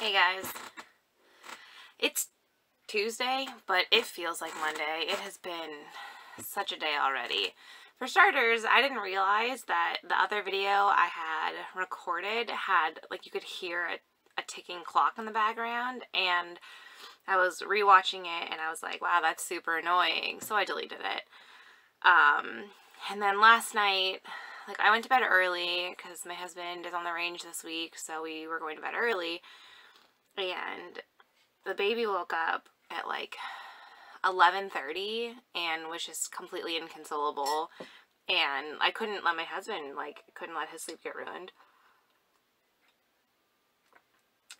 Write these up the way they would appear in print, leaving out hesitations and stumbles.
Hey guys, it's Tuesday, but it feels like Monday. It has been such a day already. For starters, I didn't realize that the other video I had recorded had, like, you could hear a ticking clock in the background, and I was rewatching it and I was like, wow, that's super annoying, so I deleted it. And then last night, like, I went to bed early because my husband is on the range this week, so we were going to bed early. And the baby woke up at like 11:30 and was just completely inconsolable. And I couldn't let my husband, couldn't let his sleep get ruined.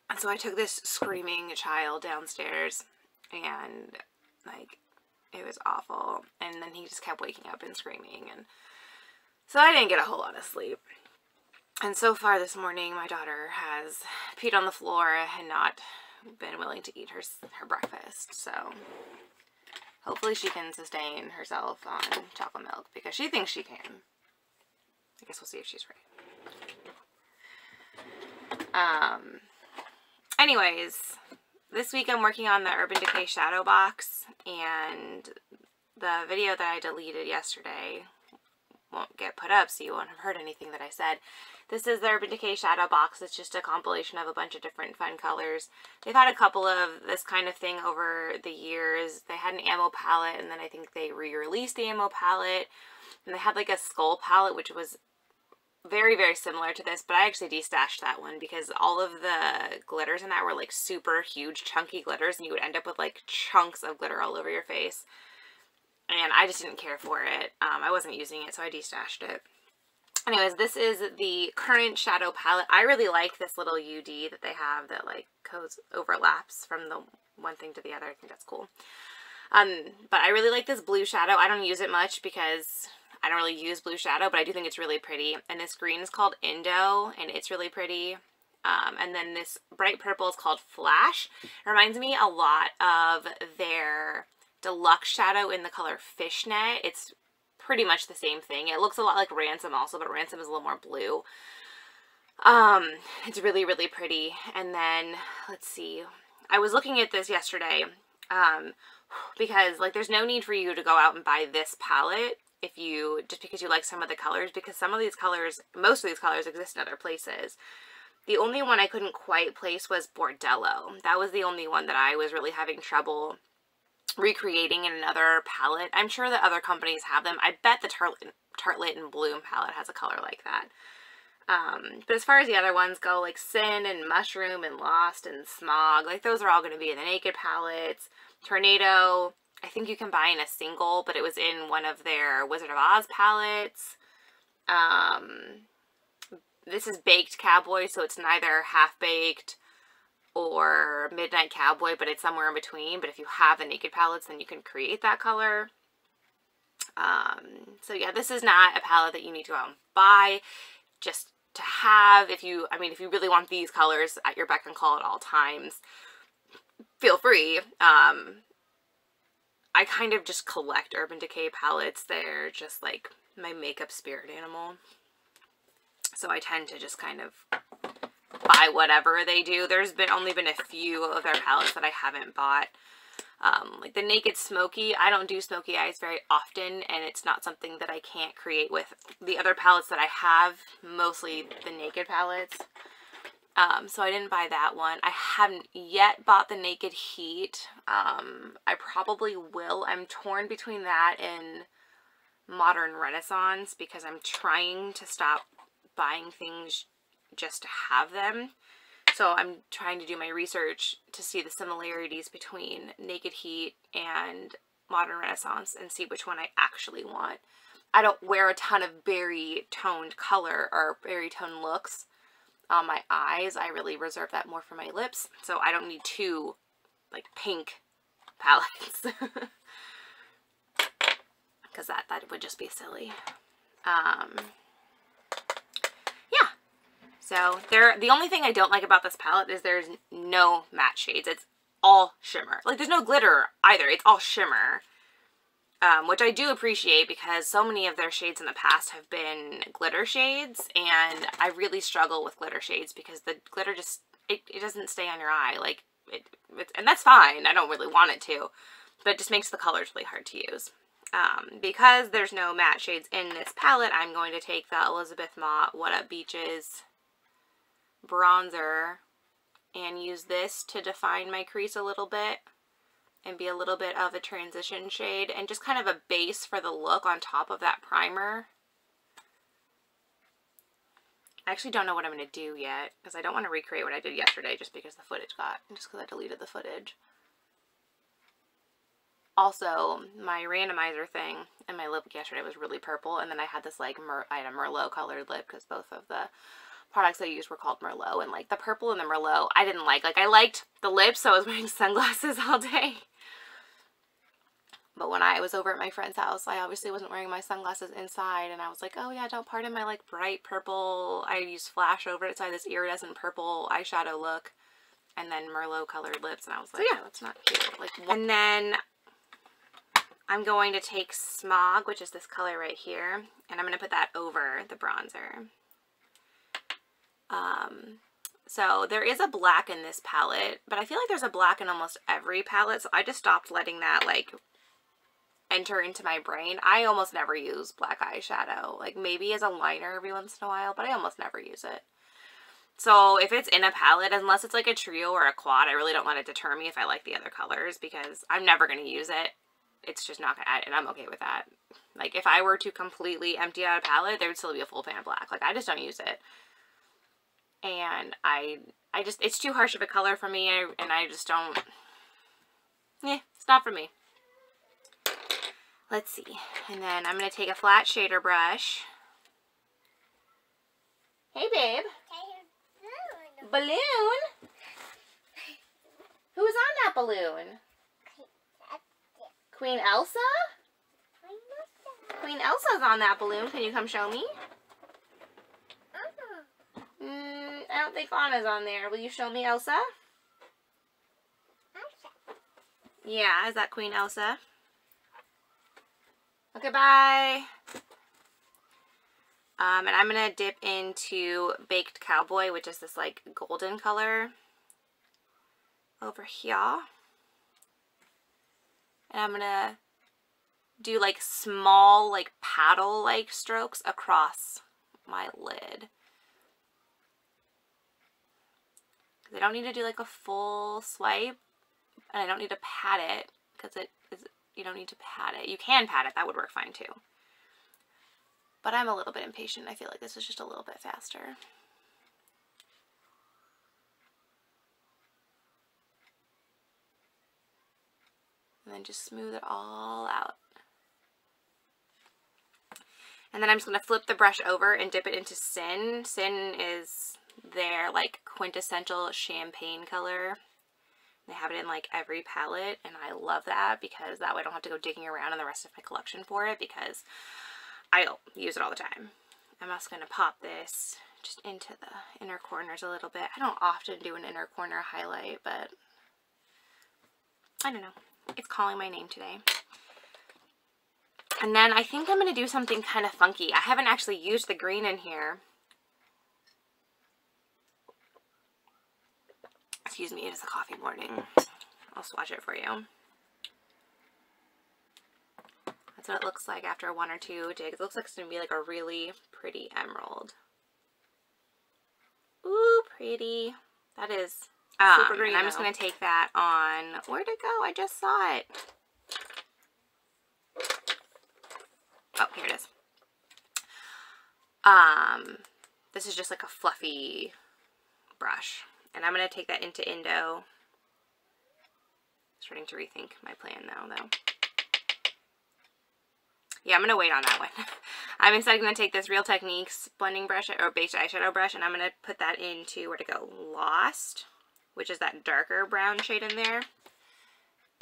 And so I took this screaming child downstairs and, like, it was awful. And then he just kept waking up and screaming. And so I didn't get a whole lot of sleep. And so far this morning, my daughter has peed on the floor and not been willing to eat her breakfast. So hopefully she can sustain herself on chocolate milk because she thinks she can. I guess we'll see if she's right. Anyways, this week I'm working on the Urban Decay Shadow Box, and the video that I deleted yesterday won't get put up, so you won't have heard anything that I said. This is the Urban Decay Shadow Box. It's just a compilation of a bunch of different fun colors. They've had a couple of this kind of thing over the years. They had an ammo palette, and then I think they re-released the ammo palette. And they had like a skull palette, which was very, very similar to this, but I actually destashed that one because all of the glitters in that were like super huge, chunky glitters, and you would end up with like chunks of glitter all over your face. And I just didn't care for it. I wasn't using it, so I destashed it. Anyways, this is the current shadow palette. I really like this little UD that they have that like overlaps from the one thing to the other. I think that's cool. But I really like this blue shadow. I don't use it much because I don't really use blue shadow, but I do think it's really pretty. And this green is called Indo, and it's really pretty. And then this bright purple is called Flash. It reminds me a lot of their deluxe shadow in the color Fishnet. It's pretty much the same thing. It looks a lot like Ransom also, but Ransom is a little more blue. It's really, really pretty. And then, let's see. I was looking at this yesterday, because, like, there's no need for you to go out and buy this palette just because you like some of the colors, because some of these colors, most of these colors exist in other places. The only one I couldn't quite place was Bordello. That was the only one that I was really having trouble recreating in another palette. I'm sure that other companies have them. I bet the Tartelette and Bloom palette has a color like that. But as far as the other ones go, like Sin and Mushroom and Lost and Smog, like those are all going to be in the Naked palettes. Tornado, I think you can buy in a single, but it was in one of their Wizard of Oz palettes. This is Baked Cowboy, so it's neither half-baked or Midnight Cowboy, but it's somewhere in between. But if you have the Naked palettes, then you can create that color. So yeah, this is not a palette that you need to go out and buy, just to have. If you really want these colors at your beck and call at all times, feel free. I kind of just collect Urban Decay palettes. They're just like my makeup spirit animal. So I tend to just kind of buy whatever they do. There's only been a few of their palettes that I haven't bought. Like the Naked Smoky, I don't do smoky eyes very often, and it's not something that I can't create with the other palettes that I have, mostly the Naked palettes. So I didn't buy that one. I haven't yet bought the Naked Heat. I probably will. I'm torn between that and Modern Renaissance because I'm trying to stop buying things just to have them. So I'm trying to do my research to see the similarities between Naked Heat and Modern Renaissance and see which one I actually want. I don't wear a ton of berry toned color or berry toned looks on my eyes. I really reserve that more for my lips. So I don't need two like pink palettes because that would just be silly. Yeah. So the only thing I don't like about this palette is there's no matte shades. It's all shimmer. Like there's no glitter either. It's all shimmer. which I do appreciate because so many of their shades in the past have been glitter shades, and I really struggle with glitter shades because the glitter just, it doesn't stay on your eye. Like, and that's fine. I don't really want it to, but it just makes the colors really hard to use. Because there's no matte shades in this palette, I'm going to take the Elizabeth Mott What Up Beaches bronzer and use this to define my crease a little bit and be a little bit of a transition shade and just kind of a base for the look on top of that primer. I actually don't know what I'm going to do yet because I don't want to recreate what I did yesterday just because I deleted the footage. Also, my randomizer thing and my lip yesterday was really purple, and then I had this like I had a Merlot colored lip because both of the products I used were called Merlot, and like the purple and the Merlot I didn't like. Like, I liked the lips, so I was wearing sunglasses all day. But when I was over at my friend's house, I obviously wasn't wearing my sunglasses inside, and I was like, oh yeah, don't pardon my like bright purple. I used flash over it, so I had this iridescent purple eyeshadow look, and then Merlot colored lips, and I was like, yeah, that's not cute. Like, and then I'm going to take Smog, which is this color right here, and I'm going to put that over the bronzer. So there is a black in this palette, but I feel like there's a black in almost every palette, so I just stopped letting that, like, enter into my brain. I almost never use black eyeshadow. Like, maybe as a liner every once in a while, but I almost never use it. So if it's in a palette, unless it's like a trio or a quad, I really don't let it deter me if I like the other colors because I'm never going to use it. It's just not gonna, and I'm okay with that. Like, if I were to completely empty out a palette, there would still be a full pan of black. Like, I just don't use it. And I just, it's too harsh of a color for me, and I just don't, it's not for me. Let's see. And then I'm gonna take a flat shader brush. Hey, babe. Balloon? Who's on that balloon? Queen Elsa? Queen Elsa's on that balloon. Can you come show me? I don't think Anna's on there. Will you show me Elsa? Elsa. Yeah, is that Queen Elsa? Okay, bye. And I'm going to dip into Baked Cowboy, which is this like golden color over here. And I'm going to do like small, like paddle-like strokes across my lid. I don't need to do like a full swipe, and I don't need to pat it because you don't need to pat it. You can pat it, that would work fine too. But I'm a little bit impatient. I feel like this is just a little bit faster. And then just smooth it all out. And then I'm just going to flip the brush over and dip it into Sin. Sin is their like quintessential champagne color. They have it in like every palette, and I love that because that way I don't have to go digging around in the rest of my collection for it because I use it all the time. I'm also going to pop this just into the inner corners a little bit. I don't often do an inner corner highlight, but I don't know. It's calling my name today. And then I think I'm going to do something kind of funky. I haven't actually used the green in here. Excuse me, it is a coffee morning. I'll swatch it for you. That's what it looks like after one or two digs. It looks like it's going to be like a really pretty emerald. Ooh, pretty. That is super green. I'm just going to take that on, where'd it go? I just saw it. Oh, here it is. This is just like a fluffy brush. And I'm going to take that into Indo. Starting to rethink my plan now, though. Yeah, I'm going to wait on that one. I'm instead going to take this Real Techniques blending brush, or baked eyeshadow brush, and I'm going to put that into, where to go, Lost, which is that darker brown shade in there.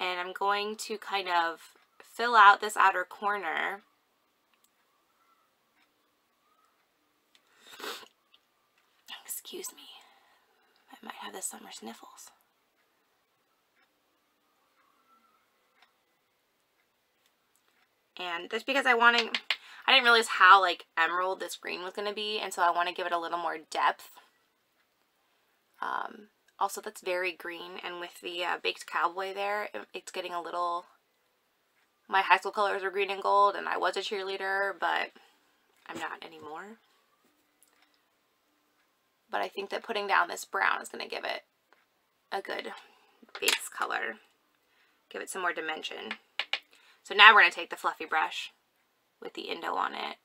And I'm going to kind of fill out this outer corner. Excuse me. I might have the summer sniffles. And that's because I didn't realize how like emerald this green was going to be, and so I want to give it a little more depth. Also, that's very green, and with the Baked Cowboy there, it's getting a little... My high school colors were green and gold, and I was a cheerleader, but I'm not anymore. But I think that putting down this brown is going to give it a good base color. Give it some more dimension. So now we're going to take the fluffy brush with the Indo on it.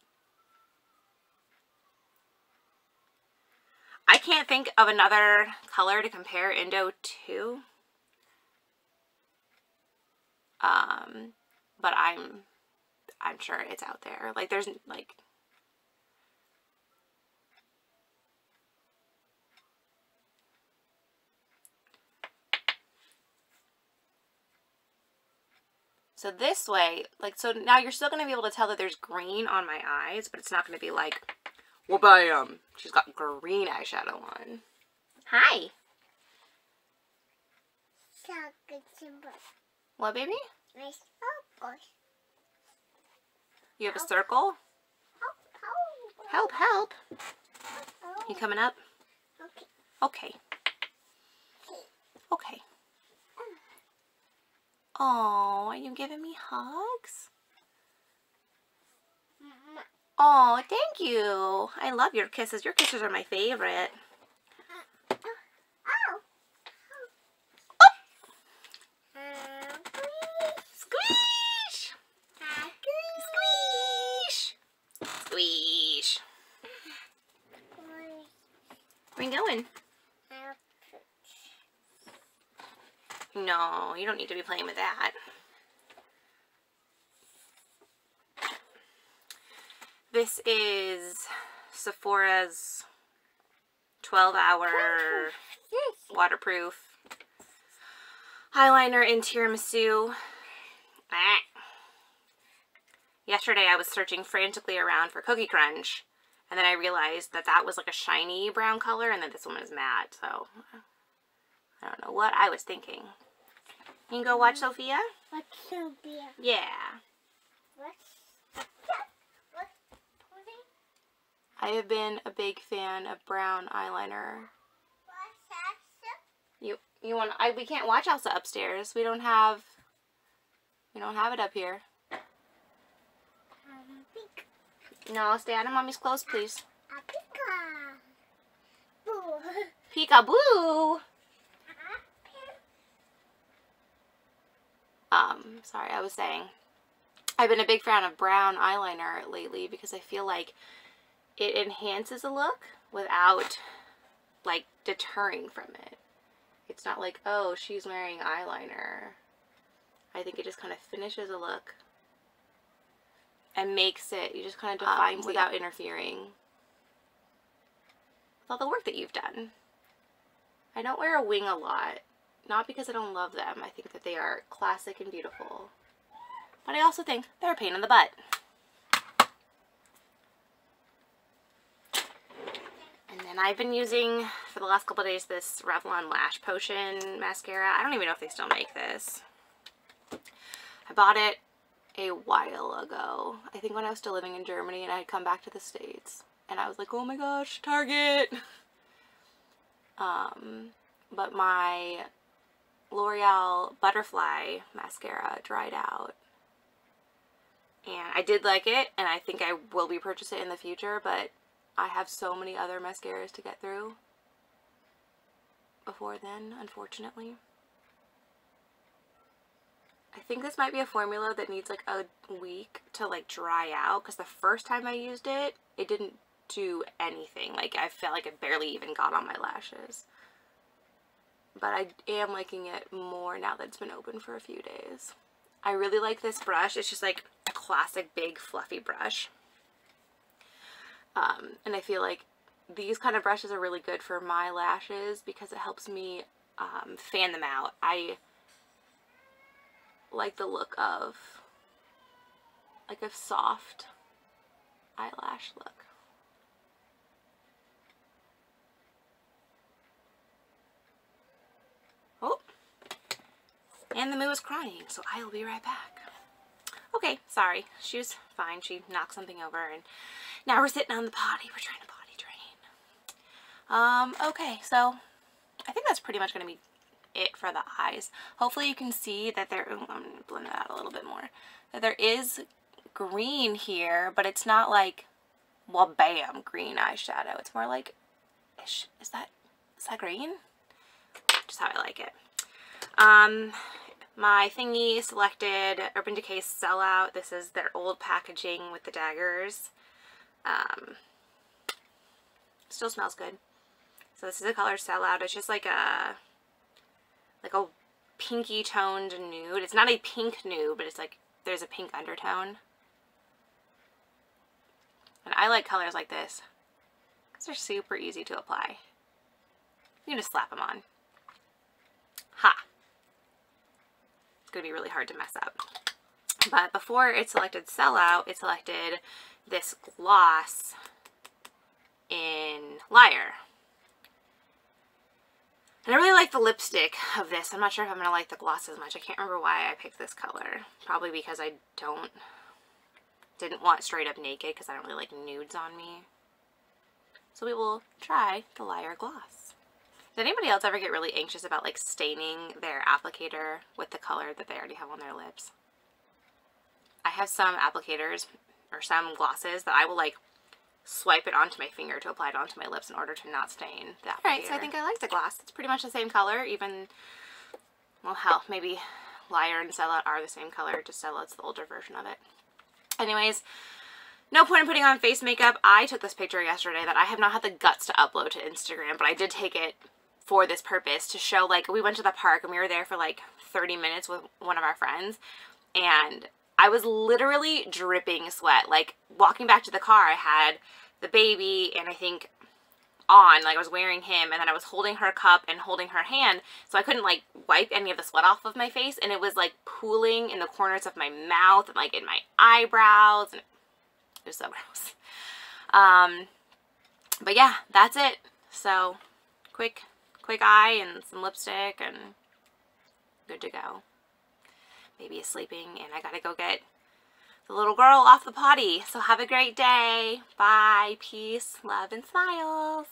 I can't think of another color to compare Indo to. But I'm sure it's out there. Like there's like... So this way, like, so now you're still going to be able to tell that there's green on my eyes, but it's not going to be like, well, bam, she's got green eyeshadow on. Hi. What, baby? You have a circle? Help, help. You coming up? Okay. Okay. Oh, are you giving me hugs? Oh, thank you. I love your kisses. Your kisses are my favorite. Squish! Squish! Squish! Where are you going? No, you don't need to be playing with that. This is Sephora's 12-hour waterproof eyeliner in tiramisu. Yesterday I was searching frantically around for Cookie Crunch, and then I realized that that was like a shiny brown color, and then this one is matte, so I don't know what I was thinking. You can go watch Sophia? Watch Sophia. Yeah. I have been a big fan of brown eyeliner. You want? We can't watch Elsa upstairs. We don't have it up here. No, stay out of mommy's clothes, please. Peekaboo. Sorry, I was saying, I've been a big fan of brown eyeliner lately because I feel like it enhances a look without, like, deterring from it. It's not like, oh, she's wearing eyeliner. I think it just kind of finishes a look and makes it, you just kind of define without interfering with all the work that you've done. I don't wear a wing a lot. Not because I don't love them. I think that they are classic and beautiful. But I also think they're a pain in the butt. And then I've been using, for the last couple of days, this Revlon Lash Potion mascara. I don't even know if they still make this. I bought it a while ago. I think when I was still living in Germany and I had come back to the States. And I was like, oh my gosh, Target! But my L'Oreal Butterfly mascara dried out, and I did like it, and I think I will repurchase it in the future, but I have so many other mascaras to get through before then, unfortunately. I think this might be a formula that needs like a week to like dry out, because the first time I used it, it didn't do anything. Like, I felt like it barely even got on my lashes. But I am liking it more now that it's been open for a few days. I really like this brush. It's just like a classic big fluffy brush. And I feel like these kind of brushes are really good for my lashes because it helps me fan them out. I like the look of like a soft eyelash look. Oh, and the Moo is crying, so I'll be right back. Okay, sorry. She was fine. She knocked something over and now we're sitting on the potty. We're trying to potty train. Okay, so I think that's pretty much going to be it for the eyes. Hopefully you can see that there, I'm going to blend that out a little bit more, that there is green here, but it's not like, well, bam, green eyeshadow. It's more like, is that green? Just how I like it. My thingy selected Urban Decay Sellout. This is their old packaging with the daggers. Still smells good. So this is the color Sellout. It's just like a pinky toned nude. It's not a pink nude, but it's like there's a pink undertone. And I like colors like this because they're super easy to apply. You can just slap them on. Ha! It's going to be really hard to mess up. But before it selected Sellout, it selected this gloss in Liar. And I really like the lipstick of this. I'm not sure if I'm going to like the gloss as much. I can't remember why I picked this color. Probably because I didn't want straight up naked because I don't really like nudes on me. So we will try the Liar gloss. Does anybody else ever get really anxious about like staining their applicator with the color that they already have on their lips? I have some applicators or some glosses that I will like swipe it onto my finger to apply it onto my lips in order to not stain the applicator. Alright, so I think I like the gloss. It's pretty much the same color, even, well hell, maybe Liar and Sellout are the same color, just Sellout's the older version of it. Anyways, no point in putting on face makeup. I took this picture yesterday that I have not had the guts to upload to Instagram, but I did take it for this purpose to show, like, we went to the park and we were there for like 30 minutes with one of our friends, and I was literally dripping sweat. Like, walking back to the car, I had the baby and I think on, like I was wearing him, and then I was holding her cup and holding her hand, so I couldn't like wipe any of the sweat off of my face, and it was like pooling in the corners of my mouth and like in my eyebrows, and it was so gross. But yeah, that's it. So quick eye and some lipstick and good to go. Baby is sleeping and I gotta go get the little girl off the potty. So have a great day. Bye. Peace, love, and smiles.